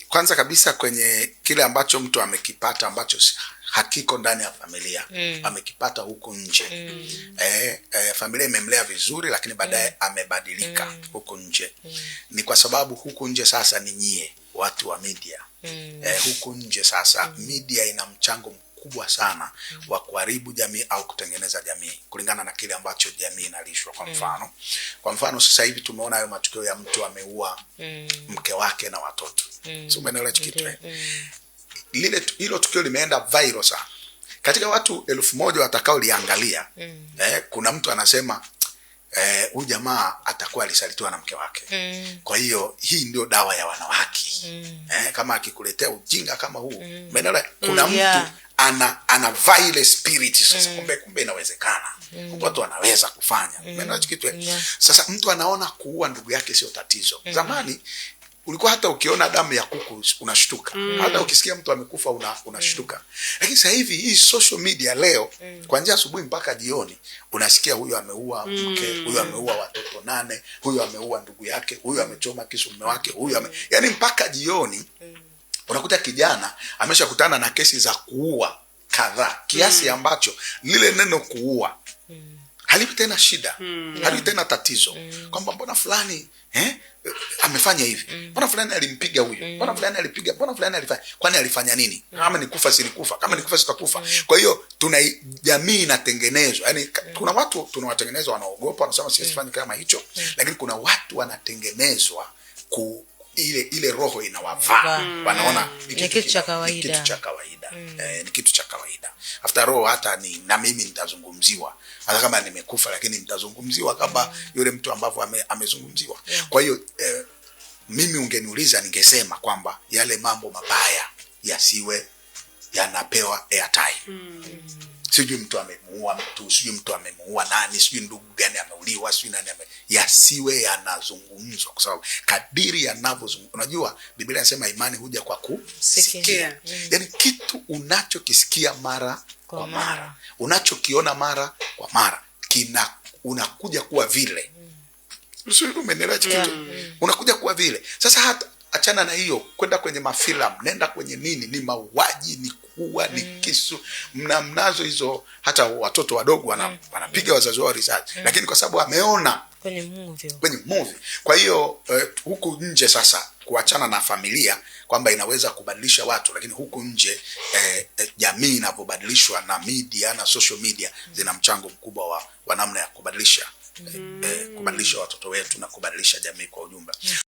Kwanza kabisa kwenye kile ambacho mtu amekipata ambacho hakiko ndani ya familia, amekipata huko nje. Familia imemlea vizuri lakini baadaye amebadilika huko nje. Ni kwa sababu huko nje sasa ni nyie watu wa media. Huko nje sasa media ina mchango mkubwa sana wa kuharibu jamii au kutengeneza jamii kulingana na kile ambacho jamii inalishwa. Kwa mfano sasa hivi tumeona hayo matukio ya mtu ameua mke wake na watoto. Sio, umeelewa kitu? Hilo tukio limeenda viral sana. Katika watu 1000 watakao liangalia, kuna mtu anasema huyu jamaa atakuwa alisalitiwa na mke wake. Kwa hiyo hii ndio dawa ya wanawake. Kama akikuletea ujinga kama huu, umeelewa? Kuna mtu ana vile spirit sasa. Kumbe inawezekana. Watu wanaweza kufanya. Umeelewa kitu? Sasa mtu anaona kuua ndugu yake sio tatizo. Zamani ulikuwa hata ukiona damu ya kuku unashtuka. Hata ukisikia mtu amekufa unashtuka. Lakini sasa hivi hii social media leo kuanzia asubuhi mpaka jioni unasikia huyu ameua mke, huyu ameua watoto 8, huyu ameua ndugu yake, huyu amechoma kisu mume wake, yani mpaka jioni unakuta kijana ameshakutana na kesi za kuua kadhaa kiasi ambacho lile neno kuua halipi tena shida, halipi tena tatizo. Kwamba mbona fulani amefanya hivi, mbona fulani alimpiga huyu, mbona fulani alipiga, mbona fulani alifanya, kwani alifanya nini? Kama nikufa silikufa, kama nikufa sitakufa. Kwa hiyo jamii inatengenezwa. Yani kuna watu tunawatengeneza wanaogopa, wanasema sisifanye kama hicho. Lakini kuna watu wanatengenezwa ile roho inawavaa. Wanaona ni kitu cha kawaida. Ni kitu cha kawaida. After roho hata ni na mimi nitazungumziwa. Hata kama nimekufa lakini nitazungumziwa kama yule mtu ambavyo amezungumziwa. Kwa hiyo mimi ungeniuliza ningesema kwamba yale mambo mabaya yasiwe yanapewa airtime. Sijui mtu amemuua mtu, sijui mtu amemuua nani, sijui ndugu gani ameuliwa, sijui nani yasiwe yanazungumzwa, kwa sababu kadiri yanavyozungumzwa. Unajua Biblia inasema imani huja kwa kusikia. Yani kitu unachokisikia mara kwa mara, unachokiona mara kwa mara, unakuja kuwa vile. Umeelewa kitu? Unakuja kuwa vile. Sasa hata achana na hiyo, kwenda kwenye mafilamu, nenda kwenye nini, ni mauaji, ni kuua, ni kisu. Mnazo hizo, hata watoto wadogo wanapiga wazazi wao risasi. Lakini kwa sababu ameona kwenye movie. Kwa hiyo huku nje sasa, kuachana na familia kwamba inaweza kubadilisha watu, lakini huku nje jamii inavyobadilishwa na media na social media zina mchango mkubwa wa namna ya kubadilisha watoto wetu na kubadilisha jamii kwa ujumla.